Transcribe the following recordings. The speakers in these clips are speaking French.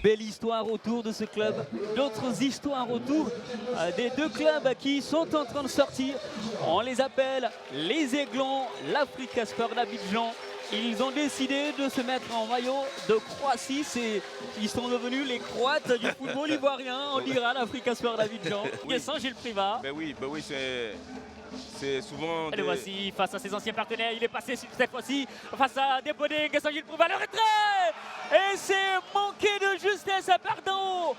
belle histoire autour de ce club, d'autres histoires autour des deux clubs qui sont en train de sortir. On les appelle les Aiglons, l'Africa Sport d'Abidjan. Ils ont décidé de se mettre en maillot de Croatie et ils sont devenus les Croates du football ivoirien, on dira l'Africa Sport d'Abidjan. Guessant Gilles Privat. Ben oui, c'est souvent. Et le voici face à ses anciens partenaires. Il est passé cette fois-ci face à Débodé. Guessant Gilles Privat, le retrait. Et c'est manqué de justesse, pardon.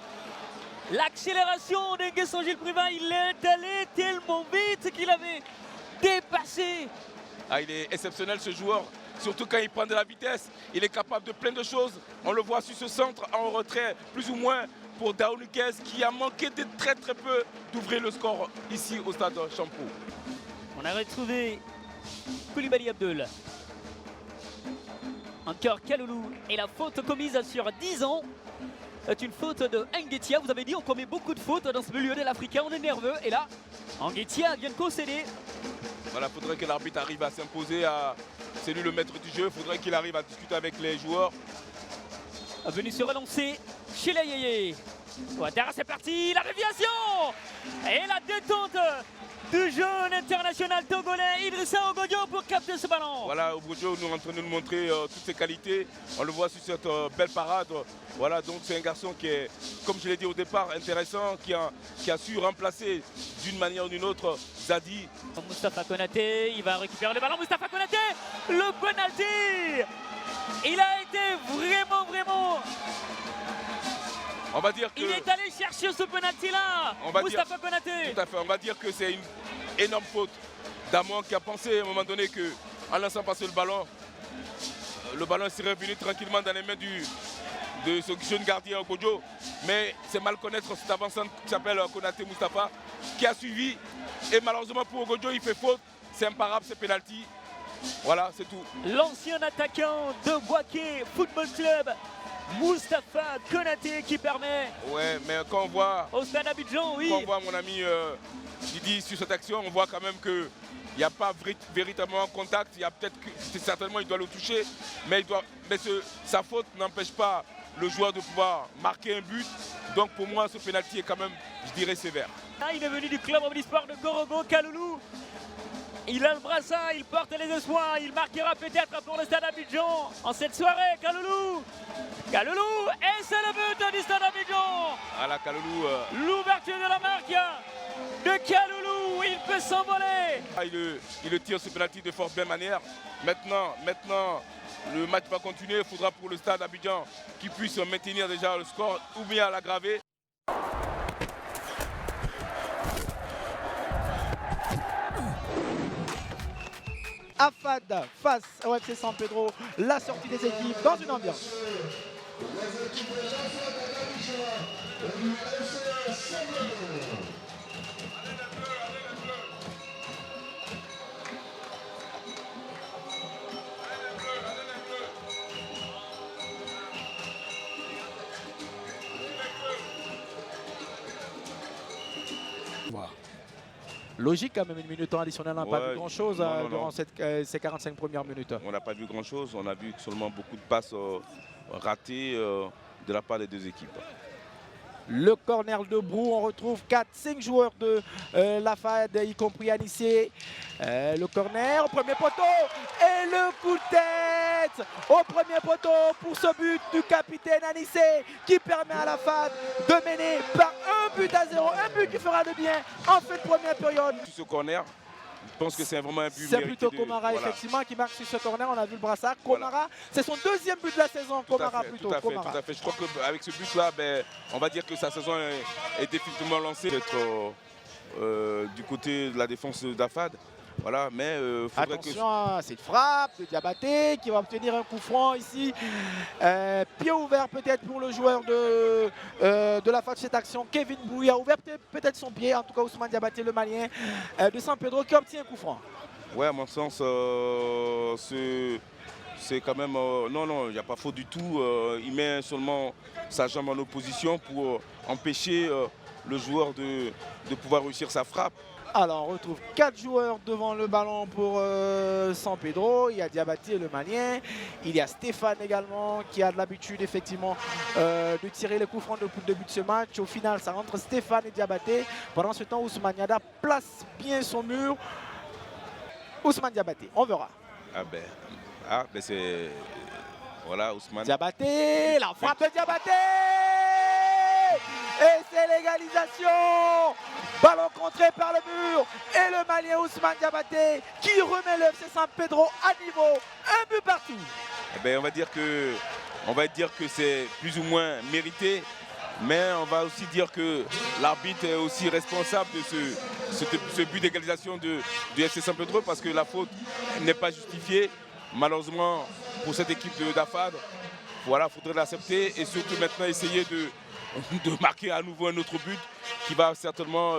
L'accélération de Guessant Gilles Privat, il est allé tellement vite qu'il avait dépassé. Ah, il est exceptionnel ce joueur. Surtout quand il prend de la vitesse, il est capable de plein de choses. On le voit sur ce centre en retrait, plus ou moins pour Daouniguez, qui a manqué de très peu d'ouvrir le score ici au stade Champrou. On a retrouvé Koulibaly Abdel. Encore Kaloulou. Et la faute commise sur 10 ans est une faute de Nguetia. Vous avez dit on commet beaucoup de fautes dans ce milieu de l'Africain, on est nerveux. Et là, Nguetia vient de concéder. Voilà, il faudrait que l'arbitre arrive à s'imposer. C'est lui le maître du jeu, il faudrait qu'il arrive à discuter avec les joueurs. Venu se relancer chez la Yéyé. Ouattara, c'est parti, la déviation et la détente du jeune international togolais Idrissa Ogodio pour capter ce ballon. Voilà, Ogodio nous est en train de nous montrer toutes ses qualités. On le voit sur cette belle parade. Voilà, donc c'est un garçon qui est, comme je l'ai dit au départ, intéressant, qui a su remplacer d'une manière ou d'une autre Zadi. Moustapha Konaté, il va récupérer le ballon. Moustapha Konaté, le penalty. Il a été vraiment. On va dire que il est allé chercher ce penalty-là, Moustapha Konaté. Tout à fait, on va dire que c'est une énorme faute d'Amon qui a pensé à un moment donné qu'en laissant passer le ballon serait revenu tranquillement dans les mains de ce jeune gardien Ogodio. Mais c'est mal connaître cet avançant qui s'appelle Konaté Moustapha, qui a suivi. Et malheureusement pour Ogodio, il fait faute. C'est imparable, c'est penalty. Voilà, c'est tout. L'ancien attaquant de Boaké Football Club, Moustapha Konaté, qui permet. Ouais, mais quand on voit au stade Abidjan, oui. Quand on voit mon ami Didi sur cette action, on voit quand même qu'il n'y a pas véritablement contact. Il y a peut-être que certainement il doit le toucher, mais sa faute n'empêche pas le joueur de pouvoir marquer un but. Donc pour moi, ce penalty est quand même, je dirais, sévère. Là, il est venu du club omnisport de Gorogo, Kaloulou. Il a le brassard, il porte les espoirs, il marquera peut-être pour le stade Abidjan en cette soirée. Kaloulou, et c'est le but du stade Abidjan. Voilà, Kaloulou. L'ouverture de la marque de Kaloulou, il peut s'envoler. Il le tire ce penalty de fort belle manière. Maintenant, le match va continuer. Il faudra pour le stade Abidjan qu'il puisse maintenir déjà le score ou bien l'aggraver. AFAD face au FC San Pedro, la sortie des équipes dans une ambiance. Logique quand même, une minute en additionnel, on n'a pas vu grand chose durant ces 45 premières minutes. On n'a pas vu grand chose, on a vu seulement beaucoup de passes ratées de la part des deux équipes. Le corner de Brou, on retrouve 4-5 joueurs de l'AFAD, y compris Anissé. Le corner au premier poteau et le coup de tête au premier poteau pour ce but du capitaine Anissé qui permet à l'AFAD de mener par 1-0, un but qui fera de bien en fin de première période. Sur ce corner, je pense que c'est vraiment un but c'est plutôt Komara effectivement qui marque sur ce corner, on a vu le brassard. Komara, c'est son deuxième but de la saison. Komara plutôt. Tout à fait. Je crois qu'avec ce but-là, on va dire que sa saison est définitivement lancée. D'être du côté de la défense d'AFAD. Voilà, mais attention à cette frappe de Diabaté qui va obtenir un coup franc ici. Pied ouvert peut-être pour le joueur de la cette action. Kevin Bouy a ouvert peut-être son pied. En tout cas, Ousmane Diabaté, le Malien de San Pedro, qui obtient un coup franc. Ouais, à mon sens, c'est quand même... non, il n'y a pas faute du tout. Il met seulement sa jambe en opposition pour empêcher le joueur de pouvoir réussir sa frappe. Alors, on retrouve 4 joueurs devant le ballon pour San Pedro. Il y a Diabaté, le Malien. Il y a Stéphane également, qui a de l'habitude, effectivement, de tirer les coups francs depuis le début de ce match. Au final, ça rentre Stéphane et Diabaté. Pendant ce temps, Ousmane Yada place bien son mur. Ousmane Diabaté, on verra. C'est... Voilà, Ousmane. Diabaté, la frappe de Diabaté! Et c'est l'égalisation! Ballon contré par le mur. Et le Malien Ousmane Diabaté qui remet le FC San Pedro à niveau. Un but partout. On va dire que c'est plus ou moins mérité. Mais on va aussi dire que l'arbitre est aussi responsable de ce but d'égalisation du FC San Pedro parce que la faute n'est pas justifiée. Malheureusement, pour cette équipe d'Afad, voilà, il faudrait l'accepter et surtout maintenant essayer de marquer à nouveau un autre but qui va certainement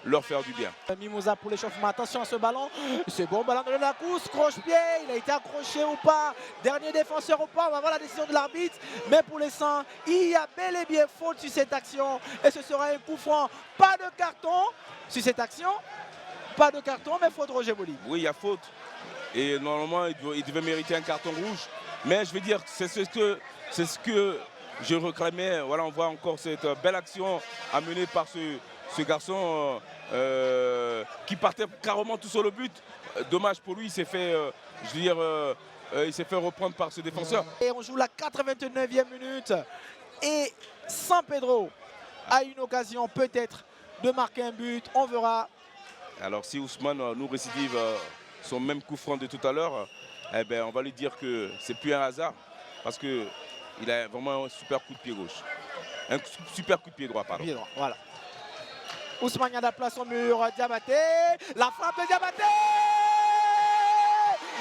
leur faire du bien. Mimosa pour l'échauffement, attention à ce ballon, c'est bon, ballon de la course, croche-pied, il a été accroché ou pas, dernier défenseur ou pas, on va voir la décision de l'arbitre, mais pour l'instant, il y a bel et bien faute sur cette action et ce sera un coup franc, pas de carton sur cette action, pas de carton, mais faute Roger Boli. Oui, il y a faute et normalement il devait mériter un carton rouge, mais je veux dire, c'est ce que je réclamais. Voilà, on voit encore cette belle action amenée par ce garçon qui partait carrément tout sur le but. Dommage pour lui, il s'est fait, il s'est fait reprendre par ce défenseur. Et on joue la 89e minute et San Pedro a une occasion peut-être de marquer un but, on verra. Alors si Ousmane nous récidive son même coup franc de tout à l'heure, on va lui dire que c'est plus un hasard parce que il a vraiment un super coup de pied gauche. Un super coup de pied droit, pardon. Pied droit, voilà. Ousmane Yada place au mur, Diabaté. La frappe de Diabaté.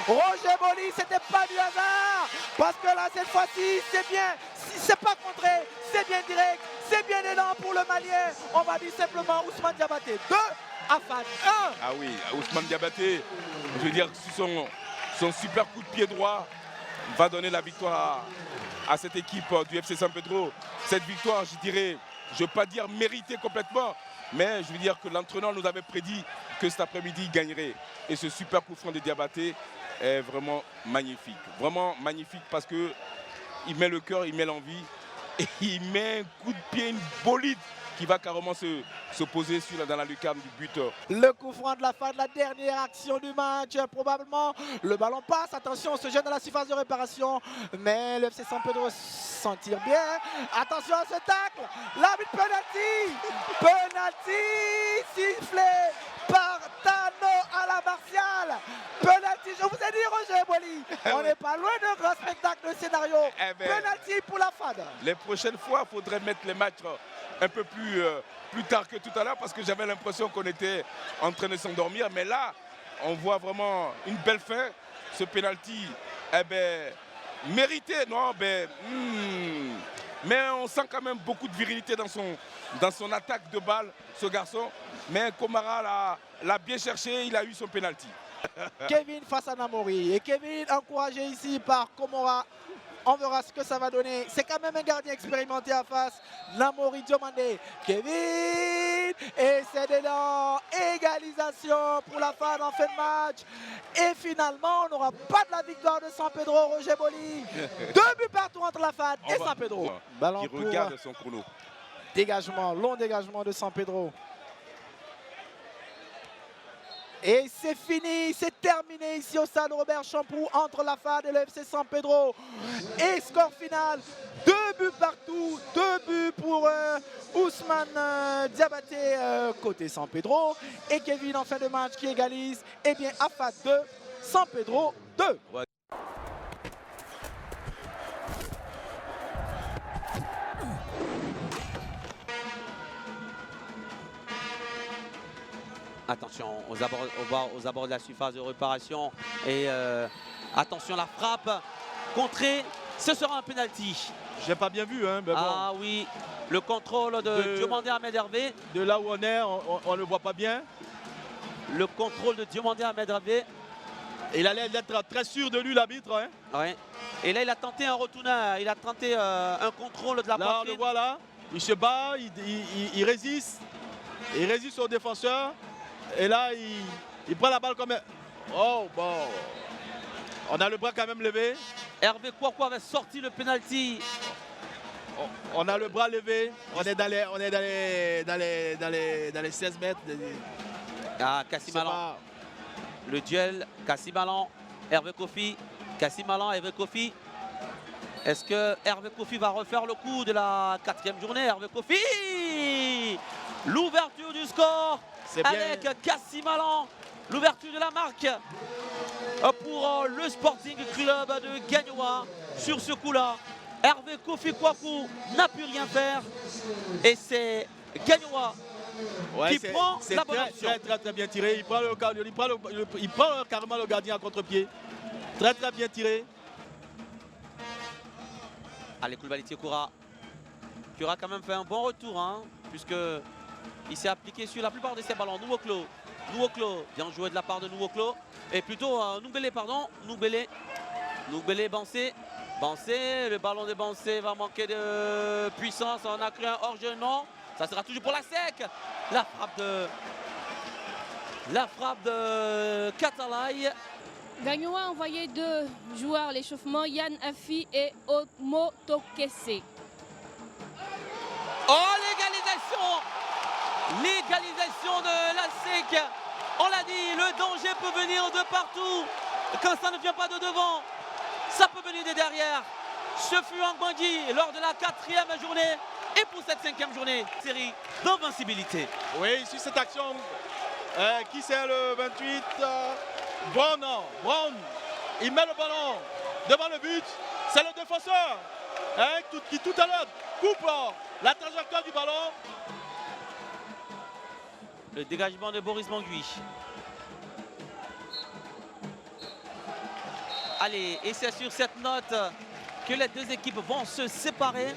Roger Boli, c'était pas du hasard. Parce que là, cette fois-ci, c'est bien. C'est pas contré, c'est bien direct. C'est bien élan pour le Malien. On va dire simplement Ousmane Diabaté. 2, Afad 1. Ah oui, Ousmane Diabaté, je veux dire, son super coup de pied droit va donner la victoire à cette équipe du FC San Pedro. Cette victoire, je dirais, je ne veux pas dire méritée complètement, mais je veux dire que l'entraîneur nous avait prédit que cet après-midi, il gagnerait. Et ce super coup franc de Diabaté est vraiment magnifique. Vraiment magnifique parce qu'il met le cœur, il met l'envie et il met un coup de pied, une bolide qui va carrément se poser dans la lucarne du buteur. Le coup franc de la fin de la dernière action du match, probablement. Le ballon passe, attention, on se gêne dans la surface de réparation. Mais le FC San Pedro s'en tire bien. Attention à ce tacle. L'arbitre penalty. Penalty sifflé par Tano à la Martial. Penalty, je vous ai dit Roger Boli. On n'est pas loin d'un grand spectacle de scénario. Penalty pour la FAD. Les prochaines fois, il faudrait mettre les matchs un peu plus tard que tout à l'heure parce que j'avais l'impression qu'on était en train de s'endormir. Mais là, on voit vraiment une belle fin. Ce penalty, mérité, non mais on sent quand même beaucoup de virilité dans son attaque de balle, ce garçon. Mais Komara l'a bien cherché, il a eu son penalty. Kevin face à Namori. Et Kevin encouragé ici par Komara. On verra ce que ça va donner. C'est quand même un gardien expérimenté à face. Namori Diomandé. Kevin. Et c'est dedans. Égalisation pour la FAD en fin de match. Et finalement, on n'aura pas de la victoire de San Pedro, Roger Boli. 2 buts partout entre la FAD et San Pedro. Ballon qui regarde son chrono. Dégagement, long dégagement de San Pedro. Et c'est fini, c'est terminé ici au stade Robert Champoux entre la FAD et le FC San Pedro. Et score final, 2 buts partout, 2 buts pour Ousmane Diabaté côté San Pedro. Et Kevin en fin de match qui égalise, eh bien AFAD 2, San Pedro 2. Ouais. Attention aux abords de la surface de réparation et attention la frappe contrée, ce sera un penalty. J'ai pas bien vu, hein, mais bon. Ah oui, le contrôle de Diomandé Ahmed Hervé. De là où on est, on ne voit pas bien. Le contrôle de Diomandé Ahmed Hervé. Il allait être très sûr de lui, l'arbitre. Hein. Ouais. Et là, il a tenté un retournage, il a tenté un contrôle de la poitrine. Là, on le voit là, il se bat, il résiste. Il résiste au défenseur. Et là, il prend la balle comme... Oh, bon. On a le bras quand même levé. Hervé Kouakou avait sorti le penalty. On a le bras levé. On est dans les 16 mètres. Ah, Kassim Allan. Le duel, Kassim Allan, Hervé Kofi. Kassim Allan, Hervé Kofi. Est-ce que Hervé Kofi va refaire le coup de la 4e journée? Hervé Kofi, l'ouverture du score avec Kassim Allan. L'ouverture de la marque pour le Sporting Club de Gagnoa. Sur ce coup-là, Hervé Kofi Kouakou n'a pu rien faire. Et c'est Gagnoa qui prend la bonne option. Très bien tiré. Il prend carrément le gardien à contre-pied. Très bien tiré. Allez, Koulibaly Koura, qui aura quand même fait un bon retour, hein, puisque il s'est appliqué sur la plupart de ses ballons. Nouveau-Clos, bien joué de la part de Nouveau-Clos. Et plutôt Noumbélé, pardon. Noumbélé, Bancé. Bancé, le ballon de Bancé va manquer de puissance. On a créé un hors-jeu, non. Ça sera toujours pour la SEC. La frappe de Katalaï. Gagnoa a envoyé 2 joueurs à l'échauffement, Yann Afi et Omo Tokese. Oh, l'égalisation de la SEC. On l'a dit, le danger peut venir de partout. Quand ça ne vient pas de devant, ça peut venir de derrière. Ce fut Ngwangui lors de la 4e journée. Et pour cette 5e journée, série d'invincibilité. Oui, sur cette action, qui c'est le 28 Brown, il met le ballon devant le but. C'est le défenseur qui tout à l'heure coupe la trajectoire du ballon. Le dégagement de Boris Mangui. Allez, et c'est sur cette note que les deux équipes vont se séparer.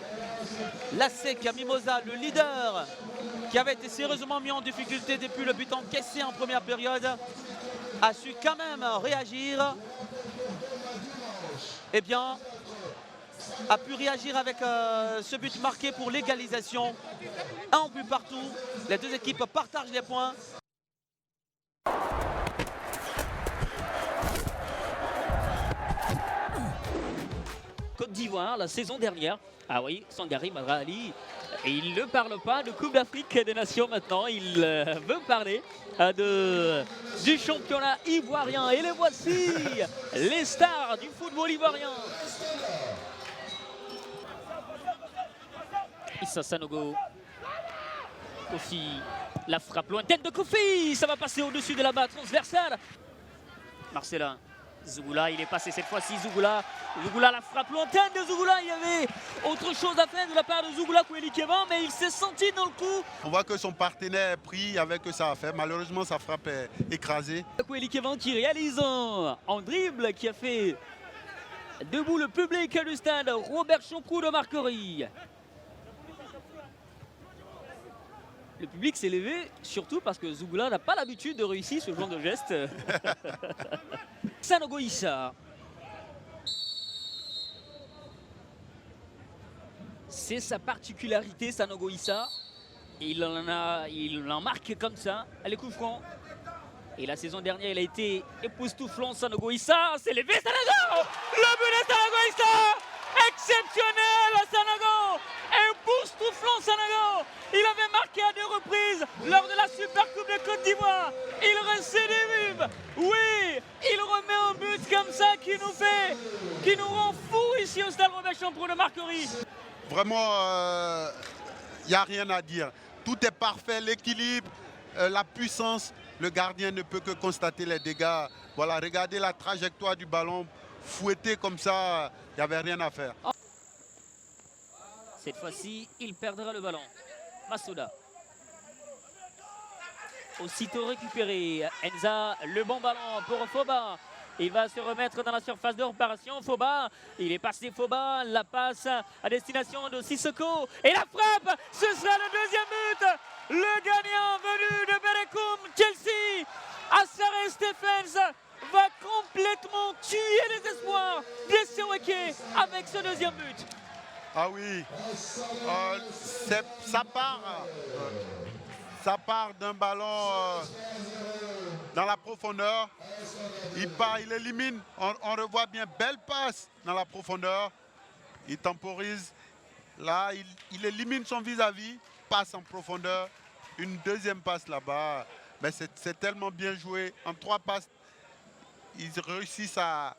La SEC Mimosa, le leader, qui avait été sérieusement mis en difficulté depuis le but encaissé en première période, a su quand même réagir. Eh bien, a pu réagir avec ce but marqué pour l'égalisation. Un but partout. Les deux équipes partagent les points. Côte d'Ivoire, la saison dernière. Ah oui, Sangari Madrali. Et il ne parle pas de Coupe d'Afrique des Nations maintenant. Il veut parler du championnat ivoirien. Et les voici, les stars du football ivoirien. Issa Sanogo. Kofi, la frappe lointaine de Kofi. Ça va passer au-dessus de la barre transversale. Marcelin. Zougoula, il est passé cette fois-ci. Zougoula, la frappe lointaine de Zougoula. Il y avait autre chose à faire de la part de Zougoula Kouéli Kévan, mais il s'est senti dans le coup. On voit que son partenaire est pris avec ça à faire. Malheureusement, sa frappe est écrasée. Kouéli Kévan qui réalise en dribble, qui a fait debout le public du stade. Robert Choukou de Marquerie. Le public s'est levé, surtout parce que Zougoula n'a pas l'habitude de réussir ce genre de geste. Sanogo Issa. C'est sa particularité, Sanogo Issa. Il en marque comme ça. Les coups francs. Et la saison dernière, il a été époustouflant, Sanogo Issa. C'est levé, Sanogo. Le but de Sanogo Issa. Exceptionnel, Sanogo. Époustouflant, Sanogo. Il avait marqué à 2 reprises lors de la Super Coupe de Côte d'Ivoire. Il récidive. Oui, il remet un but comme ça qui nous rend fous ici au stade Robert Champrou de Marquerie. Vraiment, il n'y a rien à dire. Tout est parfait, l'équilibre, la puissance. Le gardien ne peut que constater les dégâts. Voilà, regardez la trajectoire du ballon. Fouetté comme ça, il n'y avait rien à faire. Cette fois-ci, il perdra le ballon. Masouda. Aussitôt récupéré. Enza, le bon ballon pour Foba. Il va se remettre dans la surface de réparation. Foba, il est passé Foba. La passe à destination de Sissoko. Et la frappe, ce sera le 2e but. Le gagnant venu de Berekum, Chelsea. Assare Stephens va complètement tuer les espoirs des Seweke avec ce 2e but. Ah oui, ça part Ça part d'un ballon dans la profondeur. Il part, il élimine. On revoit bien, belle passe dans la profondeur. Il temporise. Là, il élimine son vis-à-vis. Passe en profondeur. Une deuxième passe là-bas. Mais c'est tellement bien joué. En 3 passes, ils réussissent à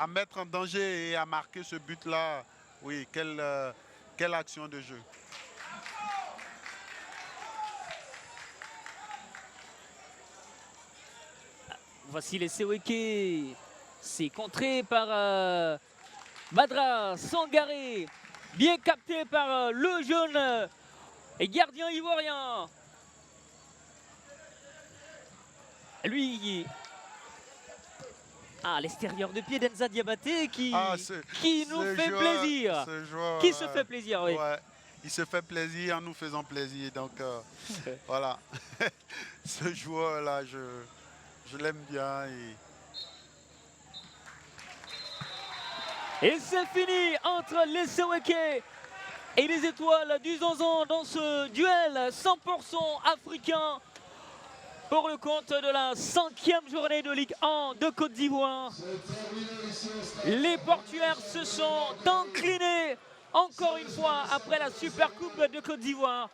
mettre en danger et à marquer ce but-là. Oui, quelle action de jeu. Voici les Seweke. C'est contré par Badra Sangaré. Bien capté par le jeune et gardien ivoirien. Lui, à l'extérieur de pied d'Enza Diabaté qui nous fait plaisir. Qui se fait plaisir, oui. Ouais, il se fait plaisir en nous faisant plaisir. Donc voilà, ce joueur-là, je l'aime bien. Et c'est fini entre les Seweke et les Étoiles du Zanzan dans ce duel 100% africain pour le compte de la 5e journée de Ligue 1 de Côte d'Ivoire. Les Portuaires se sont inclinés encore une fois après la Super Coupe de Côte d'Ivoire.